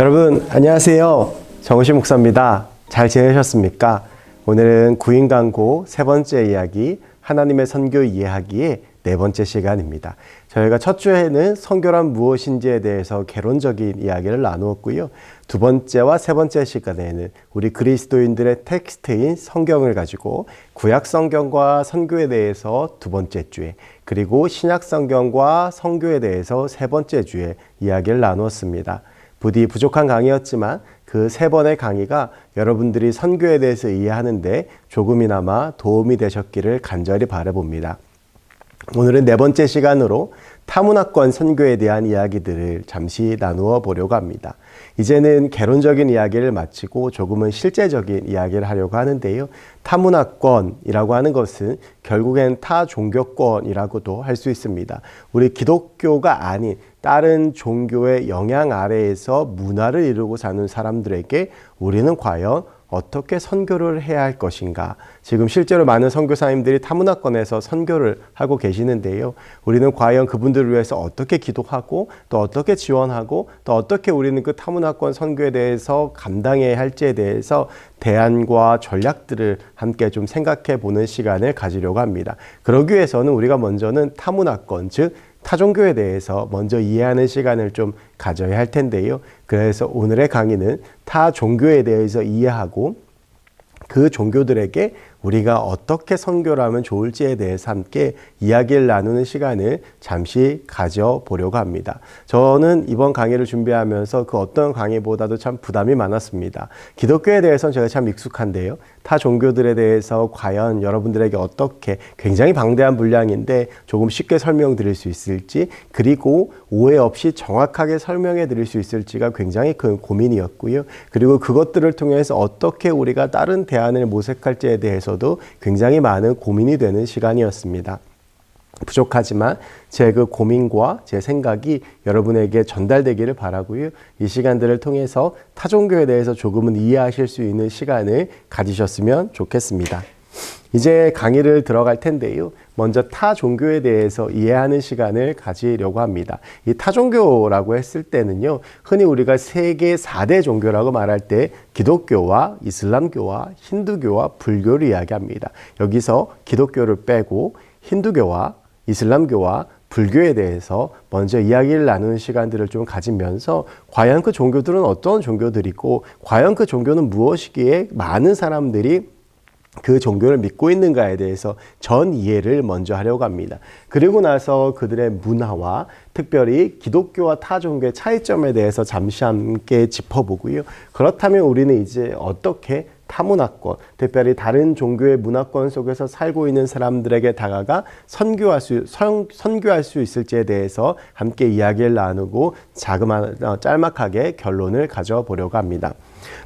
여러분 안녕하세요. 정우식 목사입니다. 잘 지내셨습니까? 오늘은 구인강고 세 번째 이야기 하나님의 선교 이해하기의 네 번째 시간입니다. 저희가 첫 주에는 선교란 무엇인지에 대해서 개론적인 이야기를 나누었고요. 두 번째와 세 번째 시간에는 우리 그리스도인들의 텍스트인 성경을 가지고 구약 성경과 선교에 대해서 두 번째 주에, 그리고 신약 성경과 선교에 대해서 세 번째 주에 이야기를 나누었습니다. 부디 부족한 강의였지만 그 세 번의 강의가 여러분들이 선교에 대해서 이해하는데 조금이나마 도움이 되셨기를 간절히 바라봅니다. 오늘은 네 번째 시간으로 타문화권 선교에 대한 이야기들을 잠시 나누어 보려고 합니다. 이제는 개론적인 이야기를 마치고 조금은 실제적인 이야기를 하려고 하는데요. 타문화권이라고 하는 것은 결국엔 타종교권이라고도 할 수 있습니다. 우리 기독교가 아닌 다른 종교의 영향 아래에서 문화를 이루고 사는 사람들에게 우리는 과연 어떻게 선교를 해야 할 것인가? 지금 실제로 많은 선교사님들이 타문화권에서 선교를 하고 계시는데요. 우리는 과연 그분들을 위해서 어떻게 기도하고 또 어떻게 지원하고 또 어떻게 우리는 그 타문화권 선교에 대해서 감당해야 할지에 대해서 대안과 전략들을 함께 좀 생각해 보는 시간을 가지려고 합니다. 그러기 위해서는 우리가 먼저는 타문화권, 즉 타종교에 대해서 먼저 이해하는 시간을 좀 가져야 할 텐데요. 그래서 오늘의 강의는 타종교에 대해서 이해하고 그 종교들에게 우리가 어떻게 선교를 하면 좋을지에 대해서 함께 이야기를 나누는 시간을 잠시 가져보려고 합니다. 저는 이번 강의를 준비하면서 그 어떤 강의보다도 참 부담이 많았습니다. 기독교에 대해서는 제가 참 익숙한데요. 타 종교들에 대해서 과연 여러분들에게 어떻게, 굉장히 방대한 분량인데 조금 쉽게 설명드릴 수 있을지, 그리고 오해 없이 정확하게 설명해 드릴 수 있을지가 굉장히 큰 고민이었고요. 그리고 그것들을 통해서 어떻게 우리가 다른 대안을 모색할지에 대해서도 굉장히 많은 고민이 되는 시간이었습니다. 부족하지만 제 그 고민과 제 생각이 여러분에게 전달되기를 바라고요. 이 시간들을 통해서 타종교에 대해서 조금은 이해하실 수 있는 시간을 가지셨으면 좋겠습니다. 이제 강의를 들어갈 텐데요. 먼저 타종교에 대해서 이해하는 시간을 가지려고 합니다. 이 타종교라고 했을 때는요, 흔히 우리가 세계 4대 종교라고 말할 때 기독교와 이슬람교와 힌두교와 불교를 이야기합니다. 여기서 기독교를 빼고 힌두교와 이슬람교와 불교에 대해서 먼저 이야기를 나누는 시간들을 좀 가지면서 과연 그 종교들은 어떤 종교들이고 과연 그 종교는 무엇이기에 많은 사람들이 그 종교를 믿고 있는가에 대해서 전 이해를 먼저 하려고 합니다. 그리고 나서 그들의 문화와 특별히 기독교와 타 종교의 차이점에 대해서 잠시 함께 짚어보고요. 그렇다면 우리는 이제 어떻게 타문화권, 특별히 다른 종교의 문화권 속에서 살고 있는 사람들에게 다가가 선교할 수 있을지에 대해서 함께 이야기를 나누고 짤막하게 결론을 가져보려고 합니다.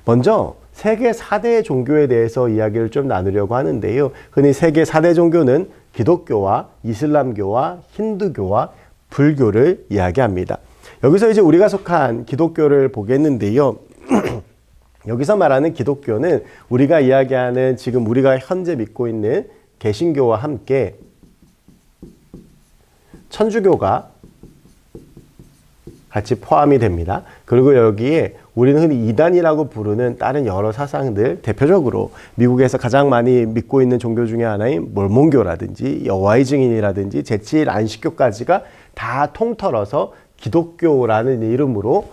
먼저 세계 4대 종교에 대해서 이야기를 좀 나누려고 하는데요. 흔히 세계 4대 종교는 기독교와 이슬람교와 힌두교와 불교를 이야기합니다. 여기서 이제 우리가 속한 기독교를 보겠는데요. 여기서 말하는 기독교는 우리가 이야기하는 지금 우리가 현재 믿고 있는 개신교와 함께 천주교가 같이 포함이 됩니다. 그리고 여기에 우리는 흔히 이단이라고 부르는 다른 여러 사상들, 대표적으로 미국에서 가장 많이 믿고 있는 종교 중에 하나인 몰몬교라든지 여호와의 증인이라든지 제7 안식교까지가 다 통틀어서 기독교라는 이름으로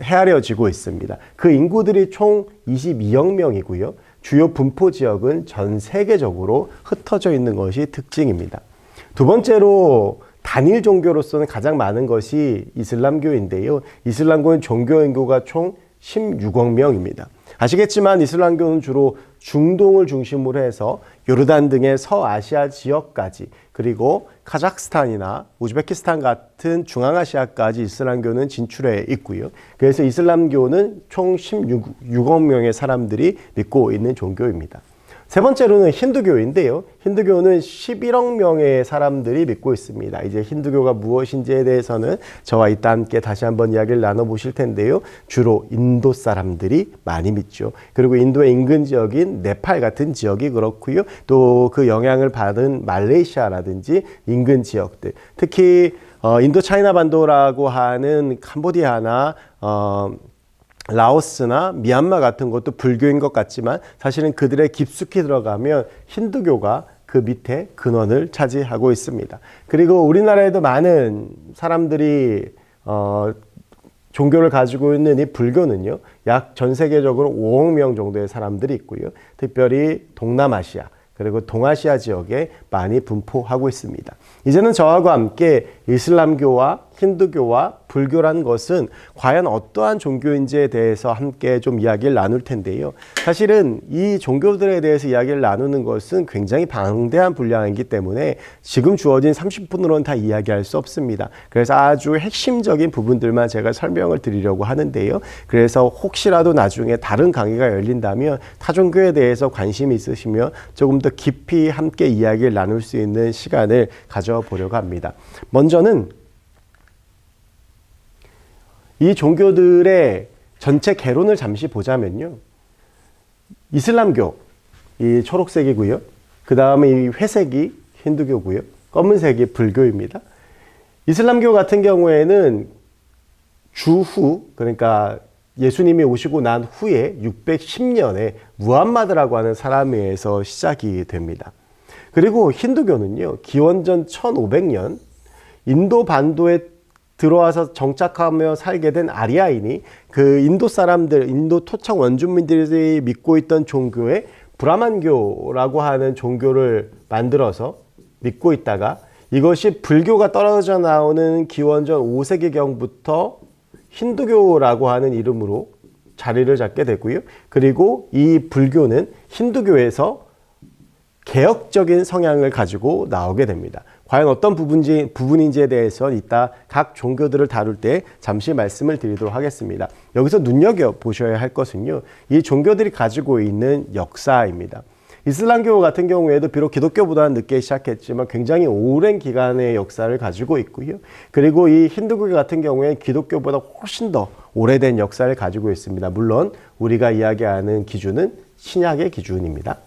헤아려지고 있습니다. 그 인구들이 총 22억 명이고요. 주요 분포 지역은 전 세계적으로 흩어져 있는 것이 특징입니다. 두 번째로 단일 종교로서는 가장 많은 것이 이슬람교인데요. 이슬람교는 종교 인구가 총 16억 명입니다. 아시겠지만 이슬람교는 주로 중동을 중심으로 해서 요르단 등의 서아시아 지역까지, 그리고 카자흐스탄이나 우즈베키스탄 같은 중앙아시아까지 이슬람교는 진출해 있고요. 그래서 이슬람교는 총 16억 명의 사람들이 믿고 있는 종교입니다. 세 번째로는 힌두교인데요. 힌두교는 11억 명의 사람들이 믿고 있습니다. 이제 힌두교가 무엇인지에 대해서는 저와 이따 함께 다시 한번 이야기를 나눠보실 텐데요. 주로 인도 사람들이 많이 믿죠. 그리고 인도의 인근 지역인 네팔 같은 지역이 그렇고요. 또 그 영향을 받은 말레이시아라든지 인근 지역들, 특히 인도 차이나 반도라고 하는 캄보디아나 라오스나 미얀마 같은 것도 불교인 것 같지만 사실은 그들의 깊숙이 들어가면 힌두교가 그 밑에 근원을 차지하고 있습니다. 그리고 우리나라에도 많은 사람들이 종교를 가지고 있는 이 불교는요, 약 전 세계적으로 5억 명 정도의 사람들이 있고요. 특별히 동남아시아 그리고 동아시아 지역에 많이 분포하고 있습니다. 이제는 저하고 함께 이슬람교와 힌두교와 불교란 것은 과연 어떠한 종교인지에 대해서 함께 좀 이야기를 나눌 텐데요. 사실은 이 종교들에 대해서 이야기를 나누는 것은 굉장히 방대한 분량이기 때문에 지금 주어진 30분으로는 다 이야기할 수 없습니다. 그래서 아주 핵심적인 부분들만 제가 설명을 드리려고 하는데요. 그래서 혹시라도 나중에 다른 강의가 열린다면 타종교에 대해서 관심이 있으시면 조금 더 깊이 함께 이야기를 나눌 수 있는 시간을 가져보려고 합니다. 먼저는 이 종교들의 전체 개론을 잠시 보자면요. 이슬람교, 이 초록색이고요. 그 다음에 이 회색이 힌두교고요. 검은색이 불교입니다. 이슬람교 같은 경우에는 주후, 그러니까 예수님이 오시고 난 후에 610년에 무함마드라고 하는 사람에 의해서 시작이 됩니다. 그리고 힌두교는요, 기원전 1500년 인도 반도에 들어와서 정착하며 살게 된 아리아인이 그 인도 사람들, 인도 토착 원주민들이 믿고 있던 종교에 브라만교라고 하는 종교를 만들어서 믿고 있다가 이것이 불교가 떨어져 나오는 기원전 5세기경부터 힌두교라고 하는 이름으로 자리를 잡게 되고요. 그리고 이 불교는 힌두교에서 개혁적인 성향을 가지고 나오게 됩니다. 과연 어떤 부분인지에 대해서는 이따 각 종교들을 다룰 때 잠시 말씀을 드리도록 하겠습니다. 여기서 눈여겨보셔야 할 것은요, 이 종교들이 가지고 있는 역사입니다. 이슬람교 같은 경우에도 비록 기독교보다는 늦게 시작했지만 굉장히 오랜 기간의 역사를 가지고 있고요. 그리고 이 힌두교 같은 경우에 기독교보다 훨씬 더 오래된 역사를 가지고 있습니다. 물론 우리가 이야기하는 기준은 신약의 기준입니다.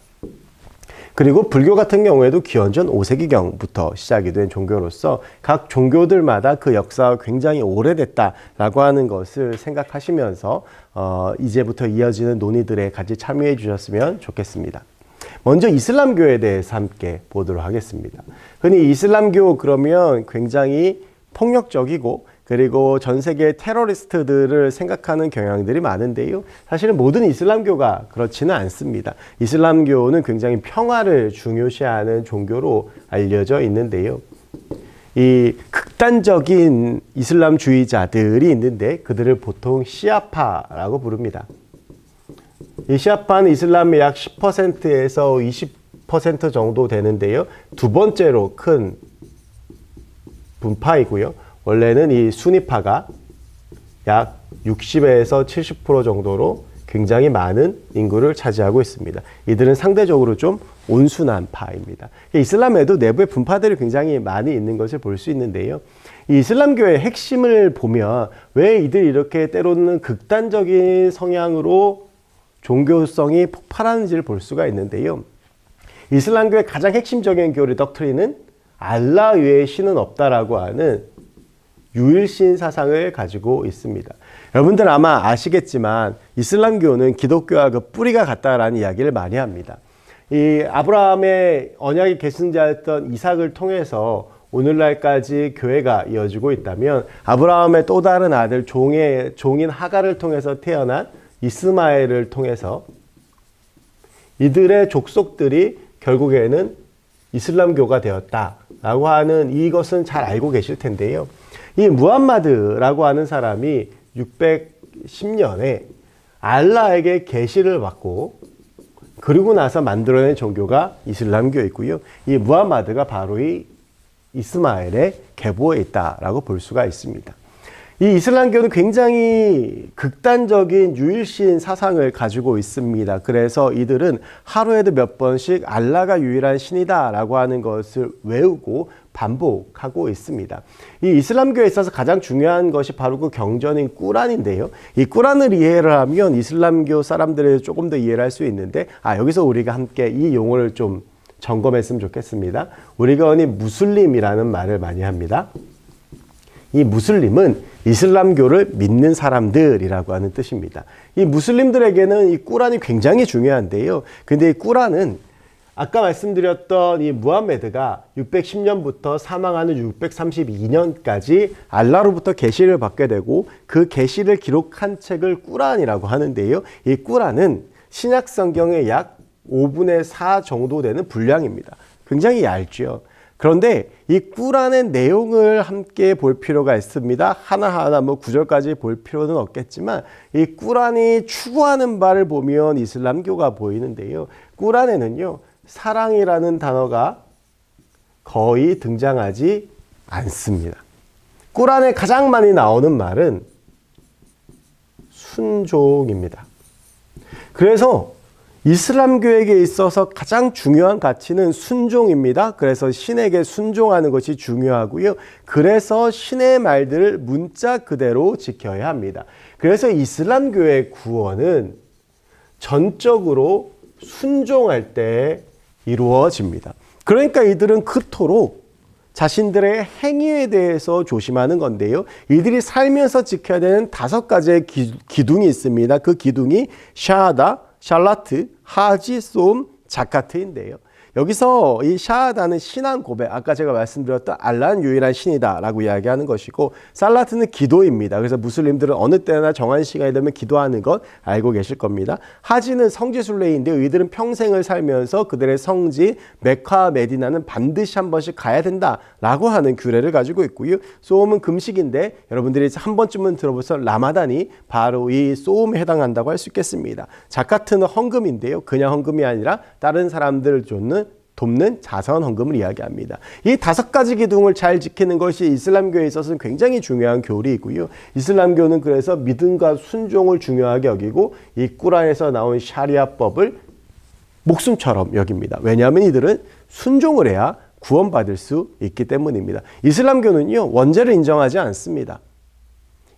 그리고 불교 같은 경우에도 기원전 5세기경부터 시작이 된 종교로서 각 종교들마다 그 역사가 굉장히 오래됐다라고 하는 것을 생각하시면서 이제부터 이어지는 논의들에 같이 참여해 주셨으면 좋겠습니다. 먼저 이슬람교에 대해서 함께 보도록 하겠습니다. 흔히 이슬람교 그러면 굉장히 폭력적이고 그리고 전 세계 테러리스트들을 생각하는 경향들이 많은데요. 사실은 모든 이슬람교가 그렇지는 않습니다. 이슬람교는 굉장히 평화를 중요시하는 종교로 알려져 있는데요. 이 극단적인 이슬람주의자들이 있는데 그들을 보통 시아파라고 부릅니다. 이 시아파는 이슬람의 약 10%에서 20% 정도 되는데요. 두 번째로 큰 분파이고요. 원래는 이 수니파가 약 60에서 70% 정도로 굉장히 많은 인구를 차지하고 있습니다. 이들은 상대적으로 좀 온순한 파입니다. 이슬람에도 내부의 분파들이 굉장히 많이 있는 것을 볼 수 있는데요. 이 이슬람교의 핵심을 보면 왜 이들이 이렇게 때로는 극단적인 성향으로 종교성이 폭발하는지를 볼 수가 있는데요. 이슬람교의 가장 핵심적인 교리 덕트린은 알라 외에 신은 없다라고 하는 유일신 사상을 가지고 있습니다. 여러분들 아마 아시겠지만 이슬람교는 기독교와 그 뿌리가 같다라는 이야기를 많이 합니다. 이 아브라함의 언약의 계승자였던 이삭을 통해서 오늘날까지 교회가 이어지고 있다면 아브라함의 또 다른 아들 종인 하갈을 통해서 태어난 이스마엘을 통해서 이들의 족속들이 결국에는 이슬람교가 되었다라고 하는 이것은 잘 알고 계실 텐데요. 이 무함마드라고 하는 사람이 610년에 알라에게 계시를 받고 그리고 나서 만들어낸 종교가 이슬람교이고요. 이 무함마드가 바로 이 이스마엘의 계보에 있다라고 볼 수가 있습니다. 이 이슬람교는 굉장히 극단적인 유일신 사상을 가지고 있습니다. 그래서 이들은 하루에도 몇 번씩 알라가 유일한 신이다 라고 하는 것을 외우고 반복하고 있습니다. 이 이슬람교에 있어서 가장 중요한 것이 바로 그 경전인 꾸란인데요. 이 꾸란을 이해를 하면 이슬람교 사람들에 조금 더 이해를 할 수 있는데, 여기서 우리가 함께 이 용어를 좀 점검했으면 좋겠습니다. 우리가 흔히 무슬림이라는 말을 많이 합니다. 이 무슬림은 이슬람교를 믿는 사람들이라고 하는 뜻입니다. 이 무슬림들에게는 이 꾸란이 굉장히 중요한데요. 근데 이 꾸란은 아까 말씀드렸던 이 무함메드가 610년부터 사망하는 632년까지 알라로부터 계시를 받게 되고 그 계시를 기록한 책을 꾸란이라고 하는데요. 이 꾸란은 신약 성경의 약 5분의 4 정도 되는 분량입니다. 굉장히 얇죠. 그런데 이 꾸란의 내용을 함께 볼 필요가 있습니다. 하나하나 구절까지 볼 필요는 없겠지만 이 꾸란이 추구하는 바를 보면 이슬람교가 보이는데요. 꾸란에는요, 사랑이라는 단어가 거의 등장하지 않습니다. 꾸란에 가장 많이 나오는 말은 순종입니다. 그래서 이슬람교에게 있어서 가장 중요한 가치는 순종입니다. 그래서 신에게 순종하는 것이 중요하고요. 그래서 신의 말들을 문자 그대로 지켜야 합니다. 그래서 이슬람교의 구원은 전적으로 순종할 때 이루어집니다. 그러니까 이들은 그토록 자신들의 행위에 대해서 조심하는 건데요. 이들이 살면서 지켜야 되는 5가지의 기둥이 있습니다. 그 기둥이 샤하다, 샬라트, 하지, 쏨, 자카트인데요. 여기서 이 샤하다는 신앙 고백, 아까 제가 말씀드렸던 알라는 유일한 신이다 라고 이야기하는 것이고, 살라트는 기도입니다. 그래서 무슬림들은 어느 때나 정한 시간이 되면 기도하는 것 알고 계실 겁니다. 하지는 성지순례인데요. 이들은 평생을 살면서 그들의 성지 메카 메디나는 반드시 한 번씩 가야 된다 라고 하는 규례를 가지고 있고요. 쏨은 금식인데 여러분들이 한 번쯤은 들어보셔서 라마단이 바로 이 쏨에 해당한다고 할 수 있겠습니다. 자카트는 헌금인데요. 그냥 헌금이 아니라 다른 사람들을 돕는 자선 헌금을 이야기합니다. 이 5가지 기둥을 잘 지키는 것이 이슬람교에 있어서는 굉장히 중요한 교리이고요. 이슬람교는 그래서 믿음과 순종을 중요하게 여기고 이 꾸란에서 나온 샤리아법을 목숨처럼 여깁니다. 왜냐하면 이들은 순종을 해야 구원받을 수 있기 때문입니다. 이슬람교는요, 원죄를 인정하지 않습니다.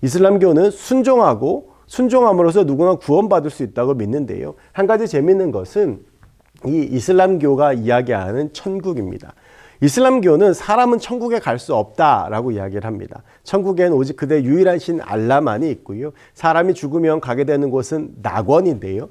이슬람교는 순종함으로써 누구나 구원받을 수 있다고 믿는데요. 한 가지 재미있는 것은 이 이슬람교가 이야기하는 천국입니다. 이슬람교는 사람은 천국에 갈 수 없다라고 이야기를 합니다. 천국에는 오직 그들의 유일한 신 알라만이 있고요. 사람이 죽으면 가게 되는 곳은 낙원인데요.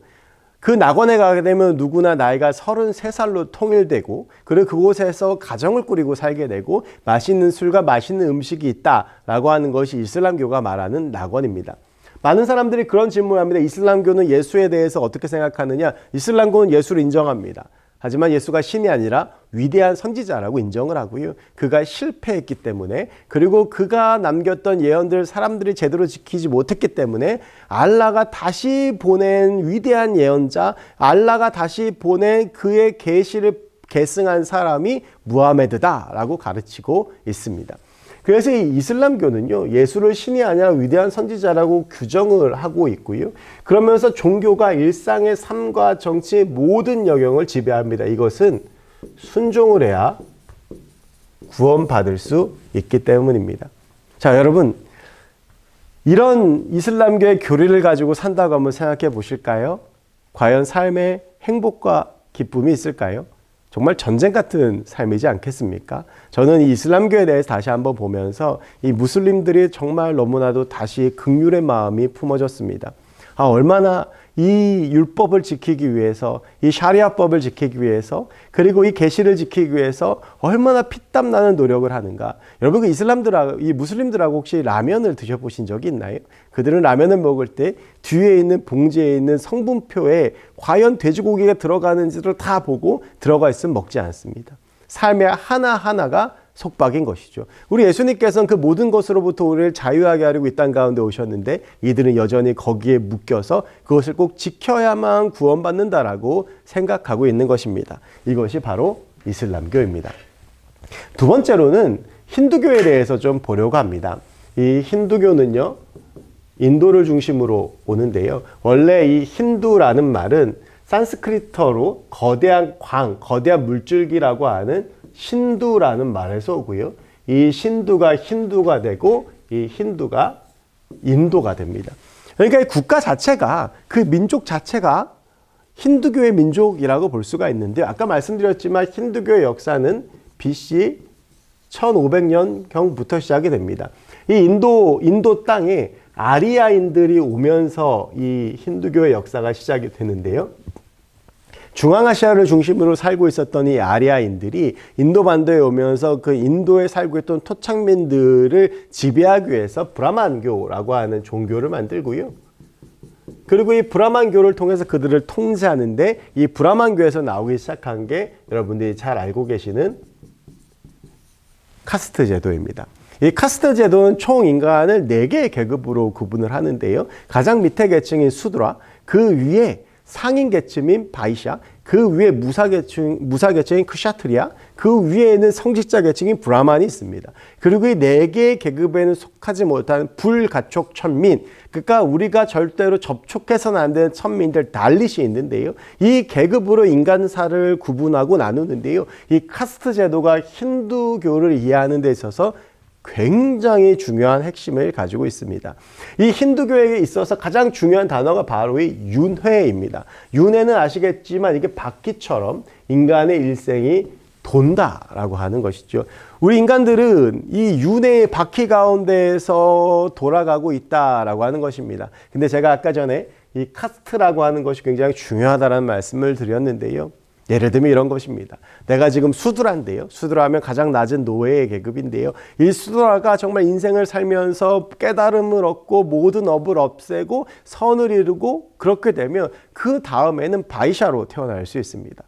그 낙원에 가게 되면 누구나 나이가 33살로 통일되고, 그리고 그곳에서 가정을 꾸리고 살게 되고 맛있는 술과 맛있는 음식이 있다라고 하는 것이 이슬람교가 말하는 낙원입니다. 많은 사람들이 그런 질문을 합니다. 이슬람교는 예수에 대해서 어떻게 생각하느냐? 이슬람교는 예수를 인정합니다. 하지만 예수가 신이 아니라 위대한 선지자라고 인정을 하고요. 그가 실패했기 때문에, 그리고 그가 남겼던 예언들 사람들이 제대로 지키지 못했기 때문에 알라가 다시 보낸 위대한 예언자, 알라가 다시 보낸 그의 계시를 계승한 사람이 무하메드다라고 가르치고 있습니다. 그래서 이 이슬람교는요, 예수를 신이 아니라 위대한 선지자라고 규정을 하고 있고요. 그러면서 종교가 일상의 삶과 정치의 모든 영역을 지배합니다. 이것은 순종을 해야 구원받을 수 있기 때문입니다. 자, 여러분, 이런 이슬람교의 교리를 가지고 산다고 한번 생각해 보실까요? 과연 삶에 행복과 기쁨이 있을까요? 정말 전쟁 같은 삶이지 않겠습니까? 저는 이 이슬람교에 대해서 다시 한번 보면서 이 무슬림들이 정말 너무나도 다시 긍휼의 마음이 품어졌습니다. 얼마나 이 율법을 지키기 위해서, 이 샤리아법을 지키기 위해서, 그리고 이 계시를 지키기 위해서 얼마나 피땀 나는 노력을 하는가. 여러분, 이 무슬림들하고 혹시 라면을 드셔보신 적이 있나요? 그들은 라면을 먹을 때 뒤에 있는 봉지에 있는 성분표에 과연 돼지고기가 들어가는지를 다 보고 들어가 있으면 먹지 않습니다. 삶의 하나하나가 속박인 것이죠. 우리 예수님께서는 그 모든 것으로부터 우리를 자유하게 하려고 이 땅 가운데 오셨는데, 이들은 여전히 거기에 묶여서 그것을 꼭 지켜야만 구원받는다라고 생각하고 있는 것입니다. 이것이 바로 이슬람교입니다. 두 번째로는 힌두교에 대해서 좀 보려고 합니다. 이 힌두교는요, 인도를 중심으로 오는데요. 원래 이 힌두라는 말은 산스크리트어로 거대한 거대한 물줄기라고 하는 신두라는 말에서 오고요. 이 신두가 힌두가 되고 이 힌두가 인도가 됩니다. 그러니까 이 국가 자체가, 그 민족 자체가 힌두교의 민족이라고 볼 수가 있는데, 아까 말씀드렸지만 힌두교의 역사는 BC 1500년경부터 시작이 됩니다. 이 인도 땅에 아리아인들이 오면서 이 힌두교의 역사가 시작이 되는데요. 중앙아시아를 중심으로 살고 있었던 이 아리아인들이 인도 반도에 오면서 그 인도에 살고 있던 토착민들을 지배하기 위해서 브라만교라고 하는 종교를 만들고요. 그리고 이 브라만교를 통해서 그들을 통제하는데, 이 브라만교에서 나오기 시작한 게 여러분들이 잘 알고 계시는 카스트 제도입니다. 이 카스트 제도는 총 인간을 4개의 계급으로 구분을 하는데요. 가장 밑에 계층인 수드라, 그 위에 상인 계층인 바이샤, 그 위에 무사 계층인 크샤트리아, 그 위에는 성직자 계층인 브라만이 있습니다. 그리고 이 4개의 계급에는 속하지 못한 불가촉 천민, 그러니까 우리가 절대로 접촉해서는 안 되는 천민들 달릿이 있는데요. 이 계급으로 인간사를 구분하고 나누는데요. 이 카스트 제도가 힌두교를 이해하는 데 있어서 굉장히 중요한 핵심을 가지고 있습니다. 이 힌두교에 있어서 가장 중요한 단어가 바로 이 윤회입니다. 윤회는 아시겠지만 이게 바퀴처럼 인간의 일생이 돈다라고 하는 것이죠. 우리 인간들은 이 윤회의 바퀴 가운데에서 돌아가고 있다라고 하는 것입니다. 근데 제가 아까 전에 이 카스트라고 하는 것이 굉장히 중요하다는 말씀을 드렸는데요. 예를 들면 이런 것입니다. 내가 지금 수드라인데요. 수드라하면 가장 낮은 노예의 계급인데요. 이 수드라가 정말 인생을 살면서 깨달음을 얻고 모든 업을 없애고 선을 이루고 그렇게 되면 그 다음에는 바이샤로 태어날 수 있습니다.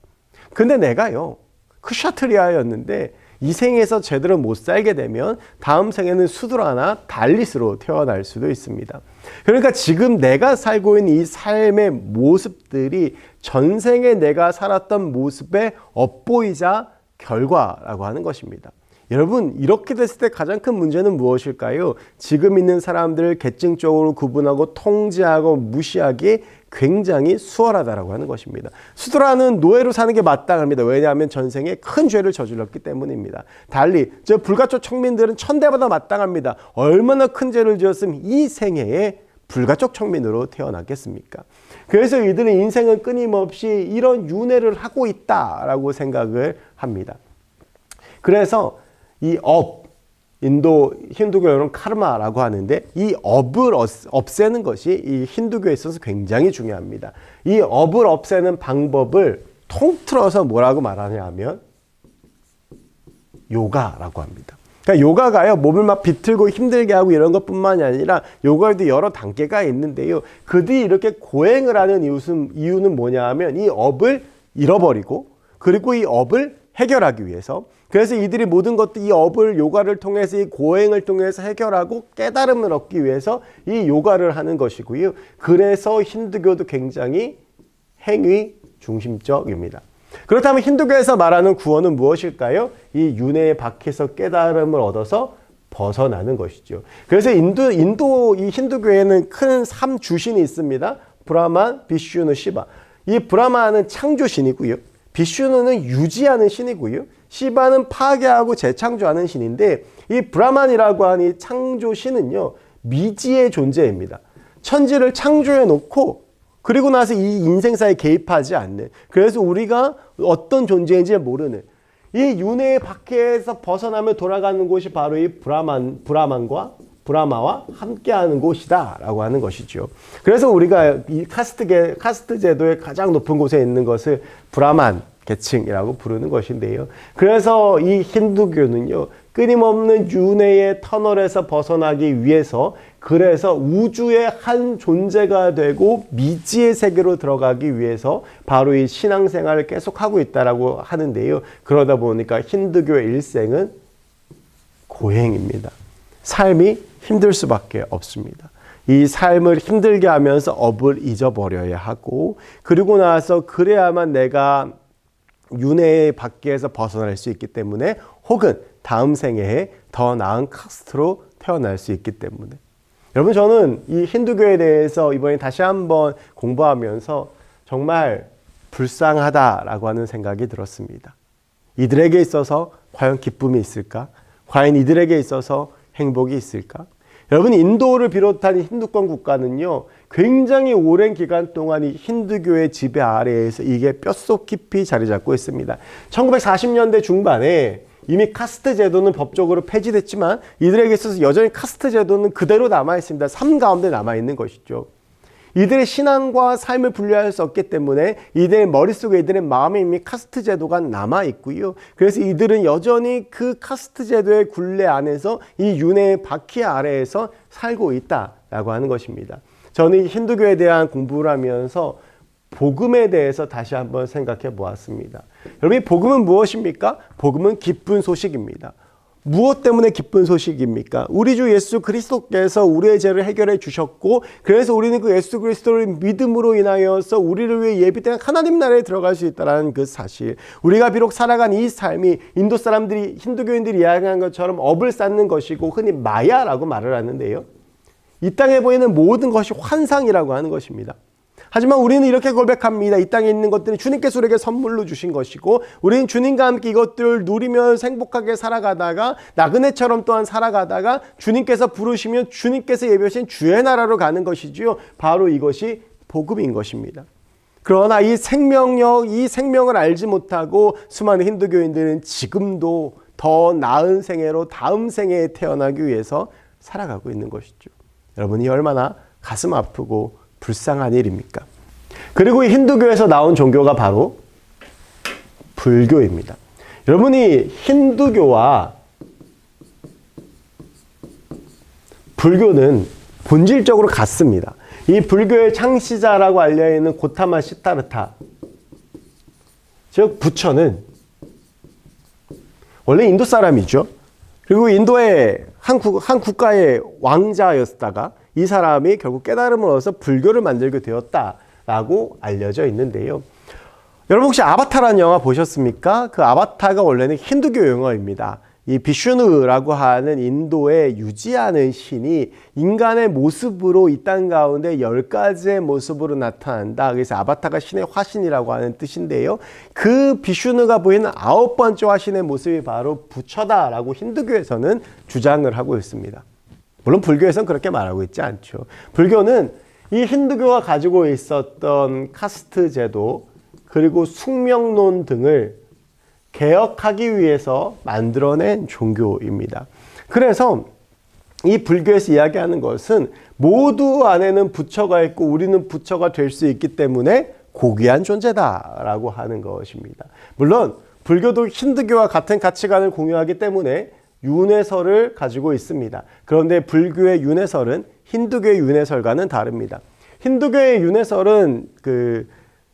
근데 내가요, 크샤트리아였는데 이 생에서 제대로 못 살게 되면 다음 생에는 수드라나 달릿으로 태어날 수도 있습니다. 그러니까 지금 내가 살고 있는 이 삶의 모습들이 전생에 내가 살았던 모습의 업보이자 결과라고 하는 것입니다. 여러분, 이렇게 됐을 때 가장 큰 문제는 무엇일까요? 지금 있는 사람들을 계층적으로 구분하고 통제하고 무시하기 굉장히 수월하다라고 하는 것입니다. 수드라는 노예로 사는 게 마땅합니다. 왜냐하면 전생에 큰 죄를 저질렀기 때문입니다. 달리 저 불가촉 청민들은 천대보다 마땅합니다. 얼마나 큰 죄를 지었으면 이 생애에 불가촉 청민으로 태어났겠습니까? 그래서 이들은 인생은 끊임없이 이런 윤회를 하고 있다라고 생각을 합니다. 그래서 이 업, 인도 힌두교는 카르마라고 하는데 이 업을 없애는 것이 이 힌두교에 있어서 굉장히 중요합니다. 이 업을 없애는 방법을 통틀어서 뭐라고 말하냐 하면 요가라고 합니다. 그러니까 요가가요, 몸을 막 비틀고 힘들게 하고 이런 것뿐만이 아니라 요가에도 여러 단계가 있는데요. 그들이 이렇게 고행을 하는 이유는 뭐냐 하면 이 업을 잃어버리고 그리고 이 업을 해결하기 위해서, 그래서 이들이 모든 것들 이 업을 요가를 통해서 이 고행을 통해서 해결하고 깨달음을 얻기 위해서 이 요가를 하는 것이고요. 그래서 힌두교도 굉장히 행위 중심적입니다. 그렇다면 힌두교에서 말하는 구원은 무엇일까요? 이 윤회의 밖에서 깨달음을 얻어서 벗어나는 것이죠. 그래서 이 힌두교에는 큰 3주신이 있습니다. 브라만, 비슈누, 시바. 이 브라마는 창조신이고요. 비슈누는 유지하는 신이고요. 시바는 파괴하고 재창조하는 신인데, 이 브라만이라고 하는 이 창조신은요, 미지의 존재입니다. 천지를 창조해 놓고 그리고 나서 이 인생사에 개입하지 않는, 그래서 우리가 어떤 존재인지 모르는, 이 윤회의 밖에서 벗어나며 돌아가는 곳이 바로 이 브라마와 함께하는 곳이다 라고 하는 것이죠. 그래서 우리가 이 카스트 제도의 가장 높은 곳에 있는 것을 브라만 계층이라고 부르는 것인데요. 그래서 이 힌두교는요, 끊임없는 윤회의 터널에서 벗어나기 위해서, 그래서 우주의 한 존재가 되고 미지의 세계로 들어가기 위해서 바로 이 신앙생활을 계속하고 있다라고 하는데요. 그러다 보니까 힌두교의 일생은 고행입니다. 삶이 힘들 수밖에 없습니다. 이 삶을 힘들게 하면서 업을 잊어버려야 하고, 그리고 나서 그래야만 내가 윤회 밖에서 벗어날 수 있기 때문에, 혹은 다음 생애에 더 나은 카스트로 태어날 수 있기 때문에. 여러분, 저는 이 힌두교에 대해서 이번에 다시 한번 공부하면서 정말 불쌍하다라고 하는 생각이 들었습니다. 이들에게 있어서 과연 기쁨이 있을까? 과연 이들에게 있어서 행복이 있을까? 여러분, 인도를 비롯한 힌두권 국가는요, 굉장히 오랜 기간 동안 이 힌두교의 지배 아래에서 이게 뼛속 깊이 자리 잡고 있습니다. 1940년대 중반에 이미 카스트 제도는 법적으로 폐지됐지만 이들에게 있어서 여전히 카스트 제도는 그대로 남아있습니다. 삶 가운데 남아있는 것이죠. 이들의 신앙과 삶을 분리할 수 없기 때문에 이들의 머릿속에, 이들의 마음에 이미 카스트 제도가 남아있고요. 그래서 이들은 여전히 그 카스트 제도의 굴레 안에서 이 윤회의 바퀴 아래에서 살고 있다라고 하는 것입니다. 저는 이 힌두교에 대한 공부를 하면서 복음에 대해서 다시 한번 생각해 보았습니다. 여러분, 이 복음은 무엇입니까? 복음은 기쁜 소식입니다. 무엇 때문에 기쁜 소식입니까? 우리 주 예수 그리스도께서 우리의 죄를 해결해 주셨고, 그래서 우리는 그 예수 그리스도를 믿음으로 인하여서 우리를 위해 예비된 하나님 나라에 들어갈 수 있다는 그 사실. 우리가 비록 살아간 이 삶이 인도 사람들이, 힌두교인들이 이야기한 것처럼 업을 쌓는 것이고 흔히 마야라고 말을 하는데요, 이 땅에 보이는 모든 것이 환상이라고 하는 것입니다. 하지만 우리는 이렇게 고백합니다. 이 땅에 있는 것들은 주님께서 우리에게 선물로 주신 것이고, 우리는 주님과 함께 이것들을 누리며 행복하게 살아가다가 나그네처럼 또한 살아가다가 주님께서 부르시면 주님께서 예비하신 주의 나라로 가는 것이지요. 바로 이것이 복음인 것입니다. 그러나 이 생명력, 이 생명을 알지 못하고 수많은 힌두교인들은 지금도 더 나은 생애로 다음 생애에 태어나기 위해서 살아가고 있는 것이죠. 여러분이 얼마나 가슴 아프고 불쌍한 일입니까? 그리고 이 힌두교에서 나온 종교가 바로 불교입니다. 여러분이 힌두교와 불교는 본질적으로 같습니다. 이 불교의 창시자라고 알려있는 고타마 시타르타, 즉 부처는 원래 인도 사람이죠. 그리고 인도의 한 국가의 왕자였다가 이 사람이 결국 깨달음을 얻어서 불교를 만들게 되었다라고 알려져 있는데요. 여러분, 혹시 아바타라는 영화 보셨습니까? 그 아바타가 원래는 힌두교 용어입니다. 이 비슈누라고 하는 인도의 유지하는 신이 인간의 모습으로 이 땅 가운데 10가지의 모습으로 나타난다. 그래서 아바타가 신의 화신이라고 하는 뜻인데요. 그 비슈누가 보이는 9번째 화신의 모습이 바로 부처다라고 힌두교에서는 주장을 하고 있습니다. 물론 불교에서는 그렇게 말하고 있지 않죠. 불교는 이 힌두교가 가지고 있었던 카스트 제도, 그리고 숙명론 등을 개혁하기 위해서 만들어낸 종교입니다. 그래서 이 불교에서 이야기하는 것은 모두 안에는 부처가 있고 우리는 부처가 될 수 있기 때문에 고귀한 존재다라고 하는 것입니다. 물론 불교도 힌두교와 같은 가치관을 공유하기 때문에 윤회설을 가지고 있습니다. 그런데 불교의 윤회설은 힌두교의 윤회설과는 다릅니다. 힌두교의 윤회설은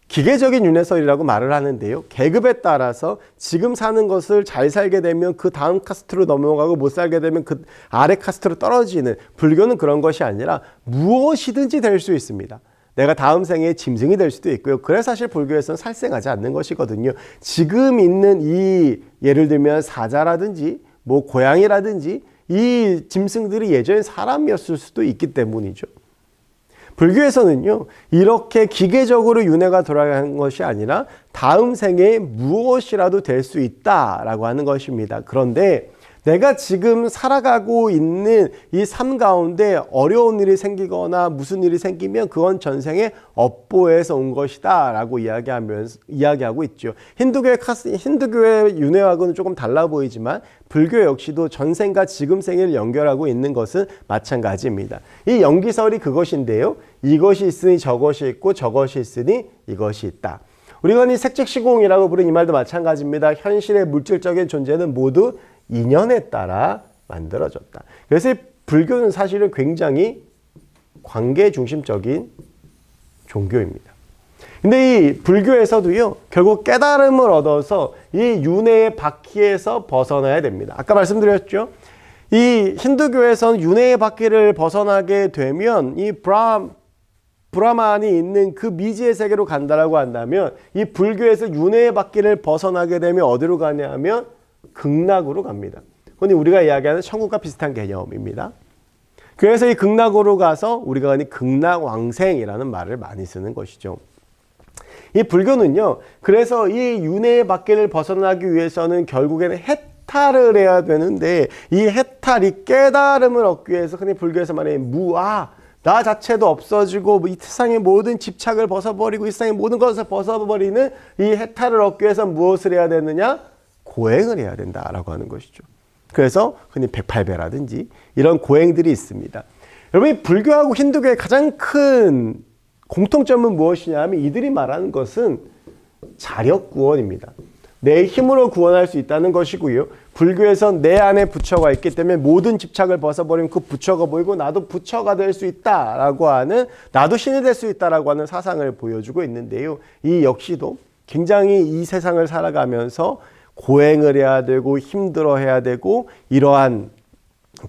기계적인 윤회설이라고 말을 하는데요. 계급에 따라서 지금 사는 것을 잘 살게 되면 그 다음 카스트로 넘어가고 못 살게 되면 그 아래 카스트로 떨어지는, 불교는 그런 것이 아니라 무엇이든지 될 수 있습니다. 내가 다음 생에 짐승이 될 수도 있고요. 그래서 사실 불교에서는 살생하지 않는 것이거든요. 지금 있는 이 예를 들면 사자라든지 고양이라든지 이 짐승들이 예전에 사람이었을 수도 있기 때문이죠. 불교에서는요, 이렇게 기계적으로 윤회가 돌아가는 것이 아니라 다음 생에 무엇이라도 될 수 있다라고 하는 것입니다. 그런데 내가 지금 살아가고 있는 이 삶 가운데 어려운 일이 생기거나 무슨 일이 생기면 그건 전생에 업보에서 온 것이다 라고 이야기하고 있죠. 힌두교의 윤회하고는 조금 달라 보이지만 불교 역시도 전생과 지금 생을 연결하고 있는 것은 마찬가지입니다. 이 연기설이 그것인데요. 이것이 있으니 저것이 있고 저것이 있으니 이것이 있다. 우리가 이 색즉시공이라고 부르는 이 말도 마찬가지입니다. 현실의 물질적인 존재는 모두 인연에 따라 만들어졌다. 그래서 불교는 사실은 굉장히 관계 중심적인 종교입니다. 근데 이 불교에서도요, 결국 깨달음을 얻어서 이 윤회의 바퀴에서 벗어나야 됩니다. 아까 말씀드렸죠? 이 힌두교에서는 윤회의 바퀴를 벗어나게 되면 이 브라만이 있는 그 미지의 세계로 간다라고 한다면, 이 불교에서 윤회의 바퀴를 벗어나게 되면 어디로 가냐 하면 극락으로 갑니다. 흔히 우리가 이야기하는 천국과 비슷한 개념입니다. 그래서 이 극락으로 가서 우리가 흔히 극락왕생이라는 말을 많이 쓰는 것이죠. 이 불교는요, 그래서 이 윤회의 밖을 벗어나기 위해서는 결국에는 해탈을 해야 되는데, 이 해탈이 깨달음을 얻기 위해서 흔히 불교에서 말하는 무아, 나 자체도 없어지고 이 세상의 모든 집착을 벗어버리고 이 세상의 모든 것을 벗어버리는 이 해탈을 얻기 위해서 무엇을 해야 되느냐? 고행을 해야 된다라고 하는 것이죠. 그래서 흔히 108배라든지 이런 고행들이 있습니다. 여러분, 이 불교하고 힌두교의 가장 큰 공통점은 무엇이냐 하면 이들이 말하는 것은 자력 구원입니다. 내 힘으로 구원할 수 있다는 것이고요. 불교에선 내 안에 부처가 있기 때문에 모든 집착을 벗어버리면 그 부처가 보이고 나도 부처가 될 수 있다라고 하는, 나도 신이 될 수 있다라고 하는 사상을 보여주고 있는데요. 이 역시도 굉장히 이 세상을 살아가면서 고행을 해야 되고 힘들어해야 되고 이러한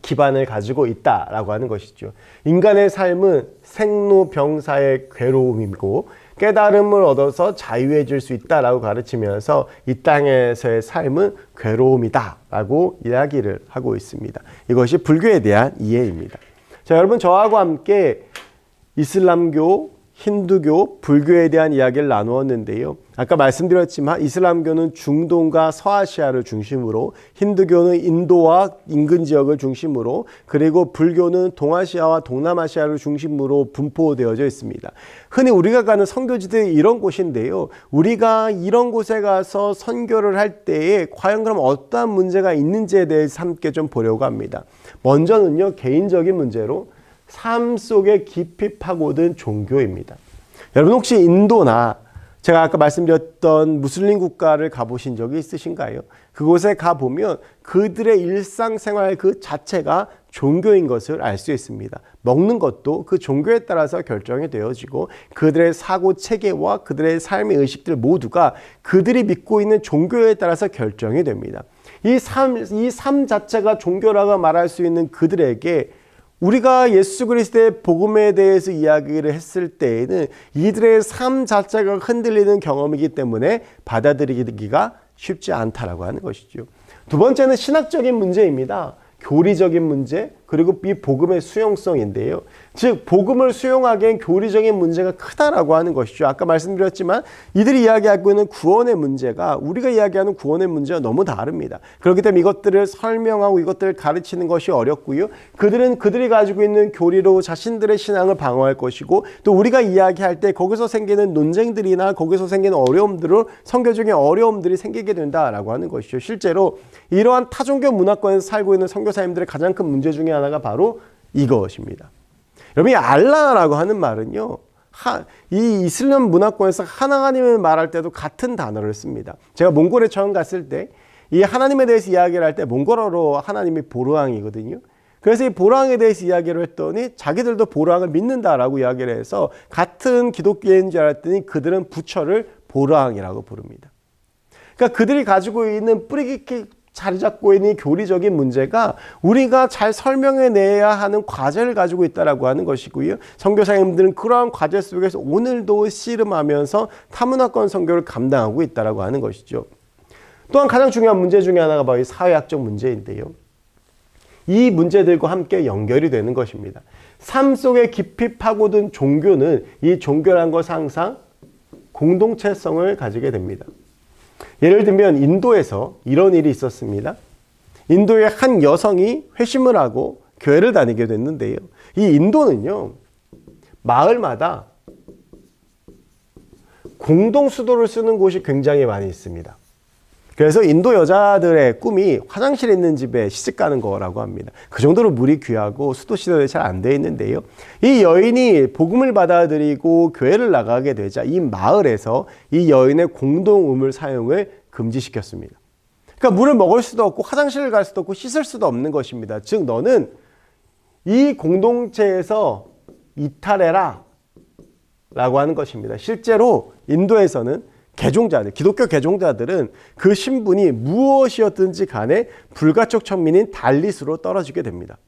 기반을 가지고 있다라고 하는 것이죠. 인간의 삶은 생로병사의 괴로움이고 깨달음을 얻어서 자유해질 수 있다라고 가르치면서 이 땅에서의 삶은 괴로움이다라고 이야기를 하고 있습니다. 이것이 불교에 대한 이해입니다. 자, 여러분, 저하고 함께 이슬람교, 힌두교, 불교에 대한 이야기를 나누었는데요. 아까 말씀드렸지만 이슬람교는 중동과 서아시아를 중심으로, 힌두교는 인도와 인근 지역을 중심으로, 그리고 불교는 동아시아와 동남아시아를 중심으로 분포되어져 있습니다. 흔히 우리가 가는 선교지들이 이런 곳인데요. 우리가 이런 곳에 가서 선교를 할 때에 과연 그럼 어떠한 문제가 있는지에 대해서 함께 좀 보려고 합니다. 먼저는요, 개인적인 문제로 삶 속에 깊이 파고든 종교입니다. 여러분, 혹시 인도나 제가 아까 말씀드렸던 무슬림 국가를 가보신 적이 있으신가요? 그곳에 가보면 그들의 일상생활 그 자체가 종교인 것을 알 수 있습니다. 먹는 것도 그 종교에 따라서 결정이 되어지고 그들의 사고 체계와 그들의 삶의 의식들 모두가 그들이 믿고 있는 종교에 따라서 결정이 됩니다. 이 삶 자체가 종교라고 말할 수 있는 그들에게 우리가 예수 그리스도의 복음에 대해서 이야기를 했을 때에는 이들의 삶 자체가 흔들리는 경험이기 때문에 받아들이기가 쉽지 않다라고 하는 것이죠. 두 번째는 신학적인 문제입니다. 교리적인 문제, 그리고 이 복음의 수용성인데요. 즉 복음을 수용하기엔 교리적인 문제가 크다라고 하는 것이죠. 아까 말씀드렸지만 이들이 이야기하고 있는 구원의 문제가 우리가 이야기하는 구원의 문제와 너무 다릅니다. 그렇기 때문에 이것들을 설명하고 이것들을 가르치는 것이 어렵고요. 그들이 가지고 있는 교리로 자신들의 신앙을 방어할 것이고, 또 우리가 이야기할 때 거기서 생기는 논쟁들이나 거기서 생기는 어려움들로 선교적인 어려움들이 생기게 된다라고 하는 것이죠. 실제로 이러한 타종교 문화권에서 살고 있는 선교사님들의 가장 큰 문제 중에 하나가 바로 이것입니다. 여러분, 이 알라라고 하는 말은요, 이 이슬람 문화권에서 하나님을 말할 때도 같은 단어를 씁니다. 제가 몽골에 처음 갔을 때 이 하나님에 대해서 이야기를 할 때 몽골어로 하나님이 보르항이거든요. 그래서 이 보르항에 대해서 이야기를 했더니 자기들도 보르항을 믿는다라고 이야기를 해서 같은 기독교인 줄 알았더니 그들은 부처를 보르항이라고 부릅니다. 그러니까 그들이 가지고 있는 뿌리 깊게 자리 잡고 있는 교리적인 문제가 우리가 잘 설명해내야 하는 과제를 가지고 있다라고 하는 것이고요. 선교사님들은 그러한 과제 속에서 오늘도 씨름하면서 타문화권 선교를 감당하고 있다라고 하는 것이죠. 또한 가장 중요한 문제 중에 하나가 바로 이 사회학적 문제인데요. 이 문제들과 함께 연결이 되는 것입니다. 삶 속에 깊이 파고든 종교는 이 종교란 것은 항상 공동체성을 가지게 됩니다. 예를 들면 인도에서 이런 일이 있었습니다. 인도의 한 여성이 회심을 하고 교회를 다니게 됐는데요. 이 인도는요, 마을마다 공동 수도를 쓰는 곳이 굉장히 많이 있습니다. 그래서 인도 여자들의 꿈이 화장실 있는 집에 시집 가는 거라고 합니다. 그 정도로 물이 귀하고 수도 시설이 잘 안 돼 있는데요. 이 여인이 복음을 받아들이고 교회를 나가게 되자 이 마을에서 이 여인의 공동우물 사용을 금지시켰습니다. 그러니까 물을 먹을 수도 없고 화장실을 갈 수도 없고 씻을 수도 없는 것입니다. 즉 너는 이 공동체에서 이탈해라 라고 하는 것입니다. 실제로 인도에서는 개종자들, 기독교 개종자들은 그 신분이 무엇이었든지 간에 불가촉 천민인 달릿으로 떨어지게 됩니다.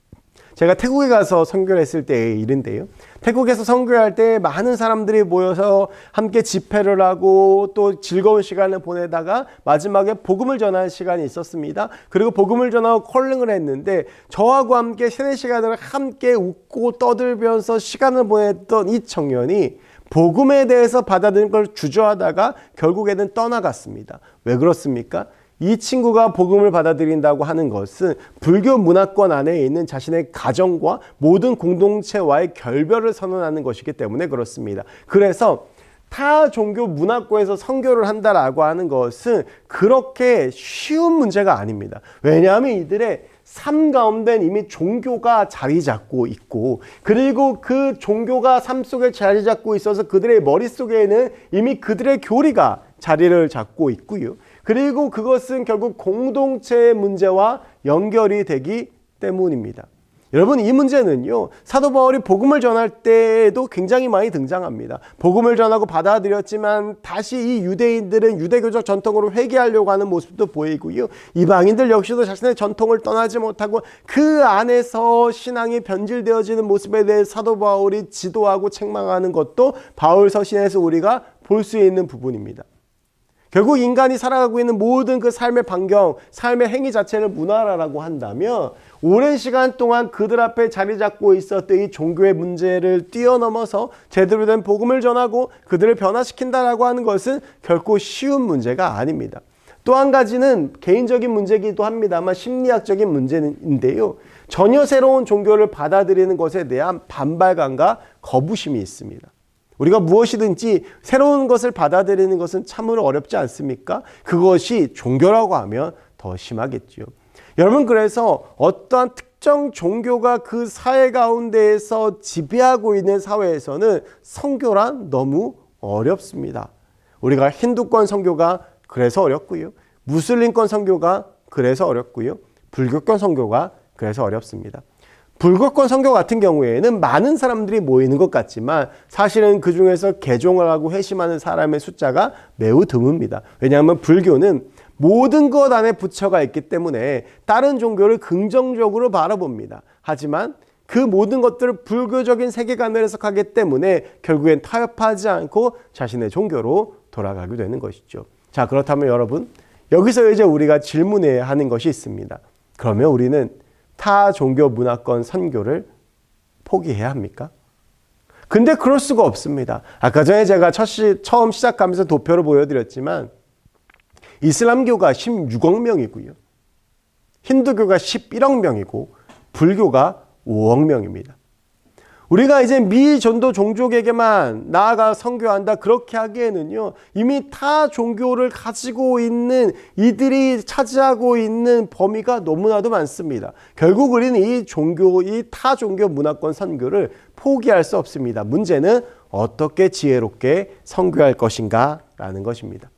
제가 태국에 가서 선교를 했을 때의 일인데요. 태국에서 선교할 때 많은 사람들이 모여서 함께 집회를 하고 또 즐거운 시간을 보내다가 마지막에 복음을 전하는 시간이 있었습니다. 그리고 복음을 전하고 콜링을 했는데 저하고 함께 세네 시간을 함께 웃고 떠들면서 시간을 보냈던 이 청년이 복음에 대해서 받아들인 걸 주저하다가 결국에는 떠나갔습니다. 왜 그렇습니까? 이 친구가 복음을 받아들인다고 하는 것은 불교 문화권 안에 있는 자신의 가정과 모든 공동체와의 결별을 선언하는 것이기 때문에 그렇습니다. 그래서 타 종교 문화권에서 선교를 한다라고 하는 것은 그렇게 쉬운 문제가 아닙니다. 왜냐하면 이들의 삶 가운데 이미 종교가 자리 잡고 있고, 그리고 그 종교가 삶 속에 자리 잡고 있어서 그들의 머릿속에는 이미 그들의 교리가 자리를 잡고 있고요. 그리고 그것은 결국 공동체의 문제와 연결이 되기 때문입니다. 여러분, 이 문제는요, 사도 바울이 복음을 전할 때에도 굉장히 많이 등장합니다. 복음을 전하고 받아들였지만 다시 이 유대인들은 유대교적 전통으로 회개하려고 하는 모습도 보이고요. 이방인들 역시도 자신의 전통을 떠나지 못하고 그 안에서 신앙이 변질되어지는 모습에 대해 사도 바울이 지도하고 책망하는 것도 바울 서신에서 우리가 볼 수 있는 부분입니다. 결국 인간이 살아가고 있는 모든 그 삶의 반경, 삶의 행위 자체를 문화라고 한다면 오랜 시간 동안 그들 앞에 자리 잡고 있었던 이 종교의 문제를 뛰어넘어서 제대로 된 복음을 전하고 그들을 변화시킨다라고 하는 것은 결코 쉬운 문제가 아닙니다. 또 한 가지는 개인적인 문제이기도 합니다만 심리학적인 문제인데요. 전혀 새로운 종교를 받아들이는 것에 대한 반발감과 거부심이 있습니다. 우리가 무엇이든지 새로운 것을 받아들이는 것은 참으로 어렵지 않습니까? 그것이 종교라고 하면 더 심하겠죠. 여러분, 그래서 어떠한 특정 종교가 그 사회 가운데에서 지배하고 있는 사회에서는 선교란 너무 어렵습니다. 우리가 힌두권 선교가 그래서 어렵고요. 무슬림권 선교가 그래서 어렵고요. 불교권 선교가 그래서 어렵습니다. 불교권 선교 같은 경우에는 많은 사람들이 모이는 것 같지만 사실은 그 중에서 개종을 하고 회심하는 사람의 숫자가 매우 드뭅니다. 왜냐하면 불교는 모든 것 안에 부처가 있기 때문에 다른 종교를 긍정적으로 바라봅니다. 하지만 그 모든 것들을 불교적인 세계관을 해석하기 때문에 결국엔 타협하지 않고 자신의 종교로 돌아가게 되는 것이죠. 자, 그렇다면 여러분, 여기서 이제 우리가 질문해야 하는 것이 있습니다. 그러면 우리는 타 종교 문화권 선교를 포기해야 합니까? 근데 그럴 수가 없습니다. 아까 전에 제가 처음 시작하면서 도표를 보여드렸지만 이슬람교가 16억 명이고요. 힌두교가 11억 명이고 불교가 5억 명입니다. 우리가 이제 미전도 종족에게만 나아가 선교한다 그렇게 하기에는요, 이미 타 종교를 가지고 있는 이들이 차지하고 있는 범위가 너무나도 많습니다. 결국 우리는 이 타 종교 문화권 선교를 포기할 수 없습니다. 문제는 어떻게 지혜롭게 선교할 것인가 라는 것입니다.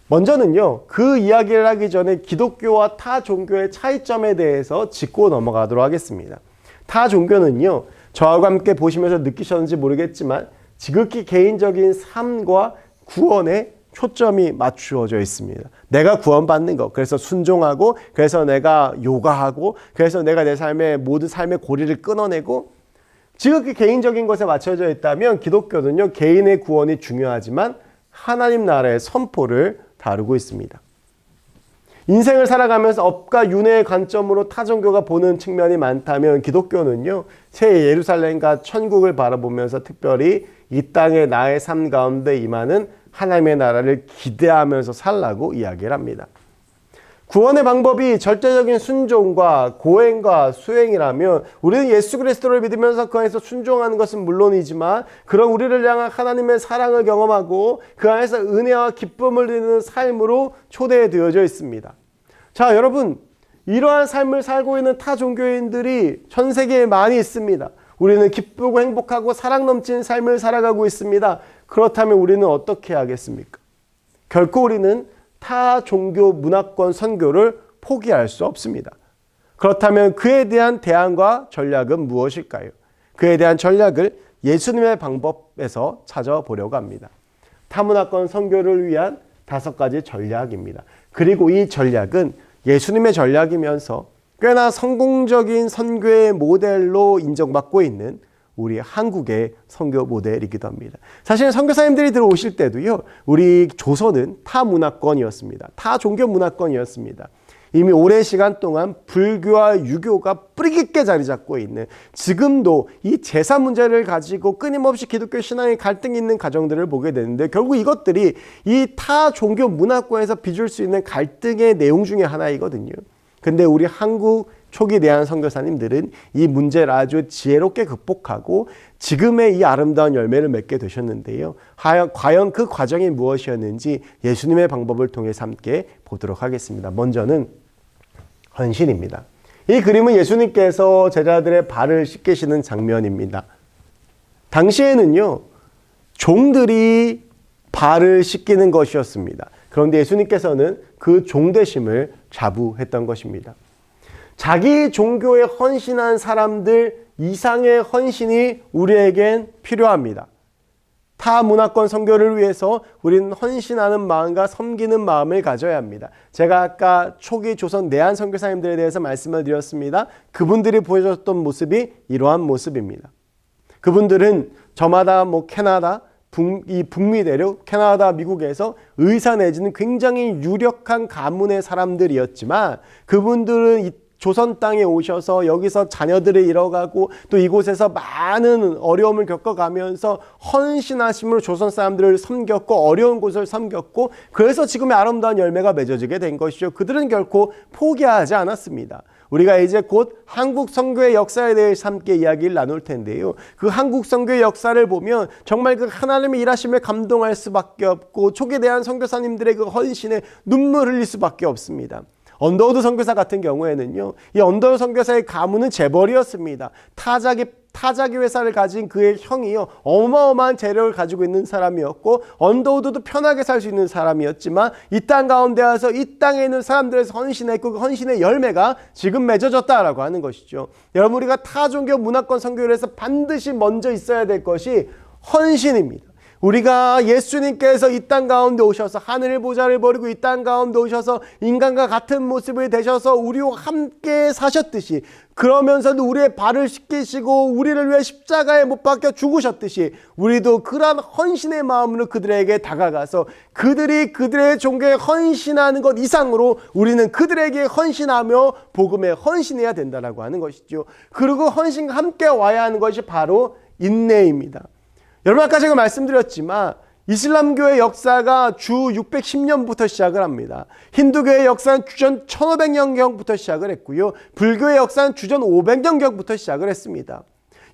먼저는요, 그 이야기를 하기 전에 기독교와 타 종교의 차이점에 대해서 짚고 넘어가도록 하겠습니다. 타 종교는요, 저하고 함께 보시면서 느끼셨는지 모르겠지만 지극히 개인적인 삶과 구원에 초점이 맞추어져 있습니다. 내가 구원받는 것, 그래서 순종하고, 그래서 내가 요가하고, 그래서 내가 내 모든 삶의 고리를 끊어내고, 지극히 개인적인 것에 맞춰져 있다면 기독교는요, 개인의 구원이 중요하지만 하나님 나라의 선포를 다루고 있습니다. 인생을 살아가면서 업과 윤회의 관점으로 타 종교가 보는 측면이 많다면 기독교는요, 새 예루살렘과 천국을 바라보면서 특별히 이 땅의 나의 삶 가운데 임하는 하나님의 나라를 기대하면서 살라고 이야기를 합니다. 구원의 방법이 절대적인 순종과 고행과 수행이라면 우리는 예수 그리스도를 믿으면서 그 안에서 순종하는 것은 물론이지만 그런 우리를 향한 하나님의 사랑을 경험하고 그 안에서 은혜와 기쁨을 누리는 삶으로 초대되어져 있습니다. 자, 여러분, 이러한 삶을 살고 있는 타 종교인들이 전 세계에 많이 있습니다. 우리는 기쁘고 행복하고 사랑 넘치는 삶을 살아가고 있습니다. 그렇다면 우리는 어떻게 하겠습니까? 결코 우리는 타 종교 문화권 선교를 포기할 수 없습니다. 그렇다면 그에 대한 대안과 전략은 무엇일까요? 그에 대한 전략을 예수님의 방법에서 찾아보려고 합니다. 타문화권 선교를 위한 5가지 전략입니다. 그리고 이 전략은 예수님의 전략이면서 꽤나 성공적인 선교의 모델로 인정받고 있는 우리 한국의 선교 모델이기도 합니다. 사실 선교사님들이 들어오실 때도요, 우리 조선은 타 문화권이었습니다. 타 종교 문화권이었습니다. 이미 오랜 시간 동안 불교와 유교가 뿌리 깊게 자리 잡고 있는, 지금도 이 제사 문제를 가지고 끊임없이 기독교 신앙의 갈등이 있는 가정들을 보게 되는데, 결국 이것들이 이 타 종교 문화권에서 빚을 수 있는 갈등의 내용 중에 하나이거든요. 근데 우리 한국 초기 내한 선교사님들은 이 문제를 아주 지혜롭게 극복하고 지금의 이 아름다운 열매를 맺게 되셨는데요. 과연 그 과정이 무엇이었는지 예수님의 방법을 통해서 함께 보도록 하겠습니다. 먼저는 헌신입니다. 이 그림은 예수님께서 제자들의 발을 씻기시는 장면입니다. 당시에는요, 종들이 발을 씻기는 것이었습니다. 그런데 예수님께서는 그 종되심을 자부했던 것입니다. 자기 종교에 헌신한 사람들 이상의 헌신이 우리에겐 필요합니다. 타 문화권 선교를 위해서 우리는 헌신하는 마음과 섬기는 마음을 가져야 합니다. 제가 아까 초기 조선 내한 선교사님들에 대해서 말씀을 드렸습니다. 그분들이 보여줬던 모습이 이러한 모습입니다. 그분들은 저마다 캐나다, 이 북미 대륙, 캐나다, 미국에서 의사 내지는 굉장히 유력한 가문의 사람들이었지만, 그분들은 이 조선 땅에 오셔서 여기서 자녀들을 잃어가고 또 이곳에서 많은 어려움을 겪어가면서 헌신하심으로 조선 사람들을 섬겼고 어려운 곳을 섬겼고, 그래서 지금의 아름다운 열매가 맺어지게 된 것이죠. 그들은 결코 포기하지 않았습니다. 우리가 이제 곧 한국 선교의 역사에 대해서 함께 이야기를 나눌 텐데요. 그 한국 선교의 역사를 보면 정말 그 하나님의 일하심에 감동할 수밖에 없고, 초기에 대한 선교사님들의 그 헌신에 눈물 흘릴 수밖에 없습니다. 언더우드 선교사 같은 경우에는요, 이 언더우드 선교사의 가문은 재벌이었습니다. 타자기 회사를 가진 그의 형이요, 어마어마한 재력을 가지고 있는 사람이었고, 언더우드도 편하게 살 수 있는 사람이었지만 이 땅 가운데 와서 이 땅에 있는 사람들에서 헌신했고, 그 헌신의 열매가 지금 맺어졌다라고 하는 것이죠. 여러분, 우리가 타종교 문화권 선교를 해서 반드시 먼저 있어야 될 것이 헌신입니다. 우리가 예수님께서 이 땅 가운데 오셔서 하늘의 보좌를 버리고 이 땅 가운데 오셔서 인간과 같은 모습을 되셔서 우리와 함께 사셨듯이, 그러면서도 우리의 발을 씻기시고 우리를 위해 십자가에 못 박혀 죽으셨듯이, 우리도 그러한 헌신의 마음으로 그들에게 다가가서 그들이 그들의 종교에 헌신하는 것 이상으로 우리는 그들에게 헌신하며 복음에 헌신해야 된다라고 하는 것이죠. 그리고 헌신과 함께 와야 하는 것이 바로 인내입니다. 여러분, 아까 제가 말씀드렸지만 이슬람교의 역사가 주 610년부터 시작을 합니다. 힌두교의 역사는 주전 1500년경부터 시작을 했고요. 불교의 역사는 주전 500년경부터 시작을 했습니다.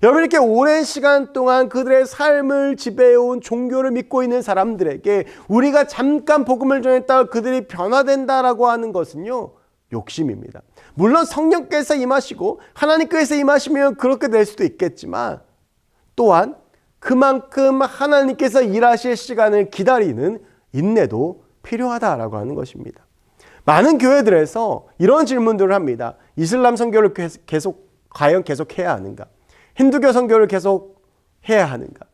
여러분, 이렇게 오랜 시간 동안 그들의 삶을 지배해온 종교를 믿고 있는 사람들에게 우리가 잠깐 복음을 전했다가 그들이 변화된다라고 하는 것은요, 욕심입니다. 물론 성령께서 임하시고 하나님께서 임하시면 그렇게 될 수도 있겠지만, 또한 그만큼 하나님께서 일하실 시간을 기다리는 인내도 필요하다라고 하는 것입니다. 많은 교회들에서 이런 질문들을 합니다. 이슬람 선교를 과연 계속해야 하는가? 힌두교 선교를 계속해야 하는가?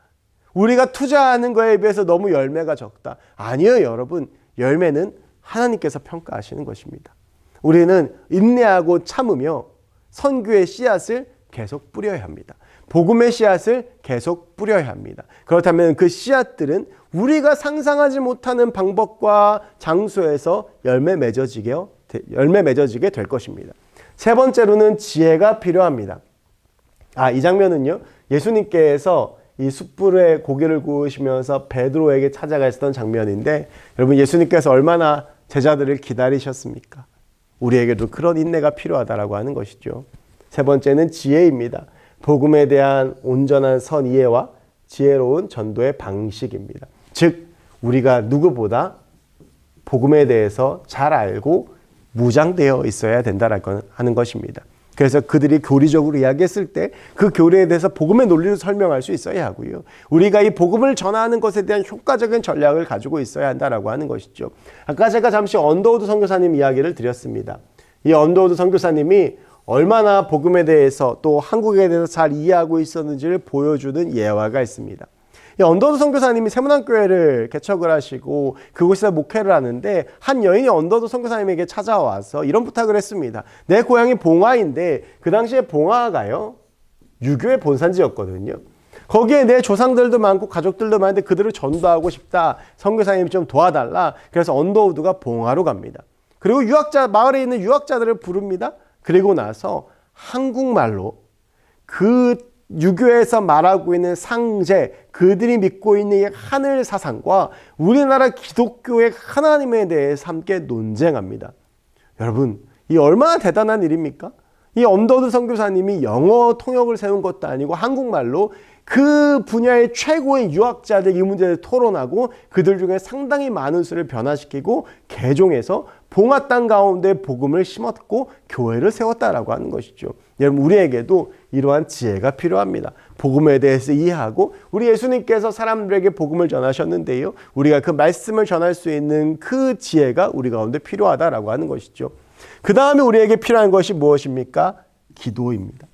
우리가 투자하는 거에 비해서 너무 열매가 적다. 아니에요, 여러분. 열매는 하나님께서 평가하시는 것입니다. 우리는 인내하고 참으며 선교의 씨앗을 계속 뿌려야 합니다. 복음의 씨앗을 계속 뿌려야 합니다. 그렇다면 그 씨앗들은 우리가 상상하지 못하는 방법과 장소에서 열매 맺어지게 될 것입니다. 세 번째로는 지혜가 필요합니다. 이 장면은요, 예수님께서 이 숯불에 고기를 구우시면서 베드로에게 찾아가셨던 장면인데, 여러분, 예수님께서 얼마나 제자들을 기다리셨습니까? 우리에게도 그런 인내가 필요하다라고 하는 것이죠. 세 번째는 지혜입니다. 복음에 대한 온전한 선 이해와 지혜로운 전도의 방식입니다. 즉, 우리가 누구보다 복음에 대해서 잘 알고 무장되어 있어야 된다라고 하는 것입니다. 그래서 그들이 교리적으로 이야기했을 때 그 교리에 대해서 복음의 논리를 설명할 수 있어야 하고요. 우리가 이 복음을 전하는 것에 대한 효과적인 전략을 가지고 있어야 한다라고 하는 것이죠. 아까 제가 잠시 언더우드 선교사님 이야기를 드렸습니다. 이 언더우드 선교사님이 얼마나 복음에 대해서 또 한국에 대해서 잘 이해하고 있었는지를 보여주는 예화가 있습니다. 이 언더우드 선교사님이 세문안교회를 개척을 하시고 그곳에서 목회를 하는데 한 여인이 언더우드 선교사님에게 찾아와서 이런 부탁을 했습니다. 내 고향이 봉화인데 그 당시에 봉화가요 유교의 본산지였거든요. 거기에 내 조상들도 많고 가족들도 많은데 그들을 전도하고 싶다. 선교사님이 좀 도와달라. 그래서 언더우드가 봉화로 갑니다. 그리고 마을에 있는 유학자들을 부릅니다. 그리고 나서 한국말로 그 유교에서 말하고 있는 상제, 그들이 믿고 있는 이 하늘 사상과 우리나라 기독교의 하나님에 대해서 함께 논쟁합니다. 여러분, 이 얼마나 대단한 일입니까? 이 언더우드 선교사님이 영어 통역을 세운 것도 아니고 한국말로 그 분야의 최고의 유학자들 이 문제를 토론하고 그들 중에 상당히 많은 수를 변화시키고 개종해서 봉화 땅 가운데 복음을 심었고 교회를 세웠다라고 하는 것이죠. 여러분, 우리에게도 이러한 지혜가 필요합니다. 복음에 대해서 이해하고 우리 예수님께서 사람들에게 복음을 전하셨는데요. 우리가 그 말씀을 전할 수 있는 그 지혜가 우리 가운데 필요하다라고 하는 것이죠. 그 다음에 우리에게 필요한 것이 무엇입니까? 기도입니다.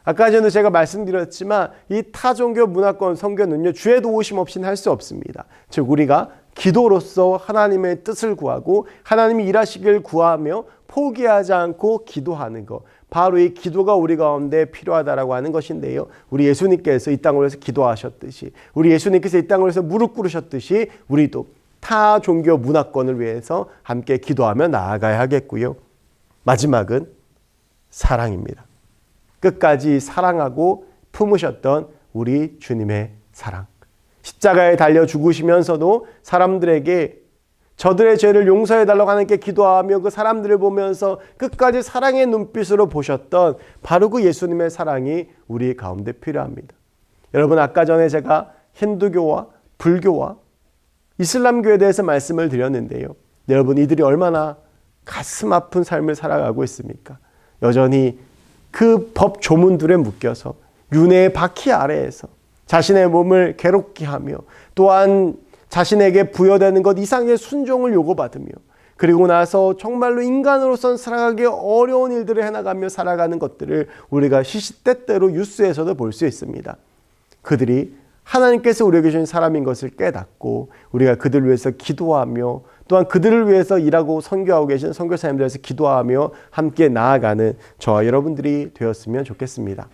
아까 전에 제가 말씀드렸지만 이 타종교 문화권 선교는요 주의 도우심 없이는 할 수 없습니다. 즉 우리가 기도로서 하나님의 뜻을 구하고 하나님이 일하시길 구하며 포기하지 않고 기도하는 것, 바로 이 기도가 우리 가운데 필요하다라고 하는 것인데요. 우리 예수님께서 이 땅을 위해서 기도하셨듯이, 우리 예수님께서 이 땅을 위해서 무릎 꿇으셨듯이 우리도 타 종교 문화권을 위해서 함께 기도하며 나아가야 하겠고요. 마지막은 사랑입니다. 끝까지 사랑하고 품으셨던 우리 주님의 사랑. 십자가에 달려 죽으시면서도 사람들에게 저들의 죄를 용서해달라고 하나님께 기도하며 그 사람들을 보면서 끝까지 사랑의 눈빛으로 보셨던 바로 그 예수님의 사랑이 우리 가운데 필요합니다. 여러분, 아까 전에 제가 힌두교와 불교와 이슬람교에 대해서 말씀을 드렸는데요. 여러분, 이들이 얼마나 가슴 아픈 삶을 살아가고 있습니까? 여전히 그 법 조문들에 묶여서 윤회의 바퀴 아래에서 자신의 몸을 괴롭게 하며 또한 자신에게 부여되는 것 이상의 순종을 요구받으며 그리고 나서 정말로 인간으로서는 살아가기 어려운 일들을 해나가며 살아가는 것들을 우리가 시시때때로 뉴스에서도 볼 수 있습니다. 그들이 하나님께서 우리에게 주신 사람인 것을 깨닫고 우리가 그들을 위해서 기도하며 또한 그들을 위해서 일하고 선교하고 계신 선교사님들을 위해서 기도하며 함께 나아가는 저와 여러분들이 되었으면 좋겠습니다.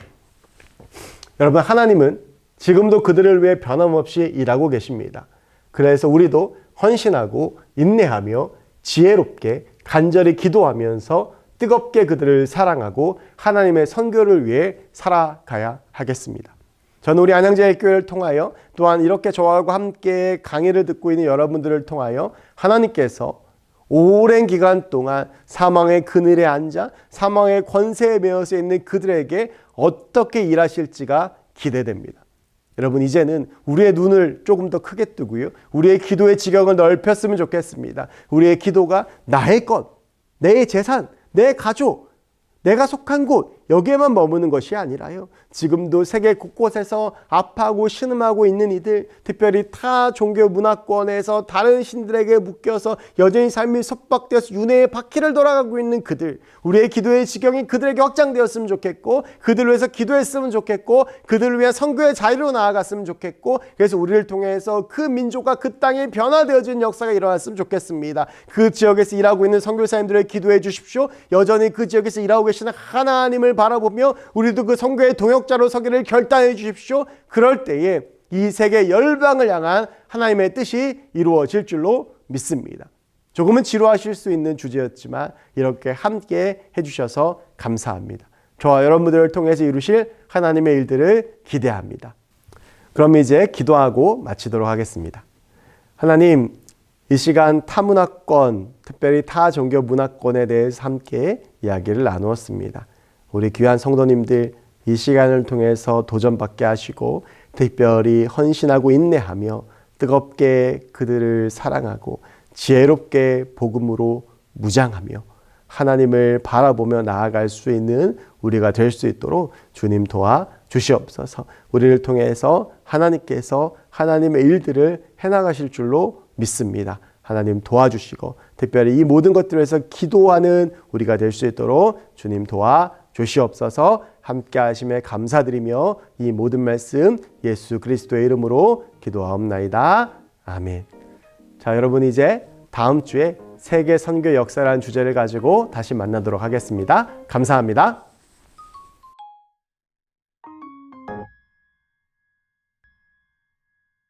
여러분, 하나님은 지금도 그들을 위해 변함없이 일하고 계십니다. 그래서 우리도 헌신하고 인내하며 지혜롭게 간절히 기도하면서 뜨겁게 그들을 사랑하고 하나님의 선교를 위해 살아가야 하겠습니다. 저는 우리 안양제일교회를 통하여 또한 이렇게 저하고 함께 강의를 듣고 있는 여러분들을 통하여 하나님께서 오랜 기간 동안 사망의 그늘에 앉아 사망의 권세에 매여서 있는 그들에게 어떻게 일하실지가 기대됩니다. 여러분, 이제는 우리의 눈을 조금 더 크게 뜨고요. 우리의 기도의 지경을 넓혔으면 좋겠습니다. 우리의 기도가 나의 것, 내 재산, 내 가족, 내가 속한 곳 여기에만 머무는 것이 아니라요. 지금도 세계 곳곳에서 아파하고 신음하고 있는 이들, 특별히 타 종교 문화권에서 다른 신들에게 묶여서 여전히 삶이 속박되어서 윤회의 바퀴를 돌아가고 있는 그들, 우리의 기도의 지경이 그들에게 확장되었으면 좋겠고 그들을 위해서 기도했으면 좋겠고 그들을 위한 선교의 자리로 나아갔으면 좋겠고 그래서 우리를 통해서 그 민족과 그 땅이 변화되어지는 역사가 일어났으면 좋겠습니다. 그 지역에서 일하고 있는 선교사님들을 기도해 주십시오. 여전히 그 지역에서 일하고 계시는 하나님을 바라보며 우리도 그 선교의 동역자로 서기를 결단해 주십시오. 그럴 때에 이 세계 열방을 향한 하나님의 뜻이 이루어질 줄로 믿습니다. 조금은 지루하실 수 있는 주제였지만 이렇게 함께 해주셔서 감사합니다. 저와 여러분들을 통해서 이루실 하나님의 일들을 기대합니다. 그럼 이제 기도하고 마치도록 하겠습니다. 하나님, 이 시간 타문화권, 특별히 타종교 문화권에 대해서 함께 이야기를 나누었습니다. 우리 귀한 성도님들 이 시간을 통해서 도전받게 하시고 특별히 헌신하고 인내하며 뜨겁게 그들을 사랑하고 지혜롭게 복음으로 무장하며 하나님을 바라보며 나아갈 수 있는 우리가 될 수 있도록 주님 도와 주시옵소서. 우리를 통해서 하나님께서 하나님의 일들을 해나가실 줄로 믿습니다. 하나님 도와주시고 특별히 이 모든 것들에서 기도하는 우리가 될 수 있도록 주님 도와 주시옵소서. 함께 하심에 감사드리며 이 모든 말씀 예수 그리스도의 이름으로 기도하옵나이다. 아멘. 자, 여러분 이제 다음 주에 세계 선교 역사라는 주제를 가지고 다시 만나도록 하겠습니다. 감사합니다.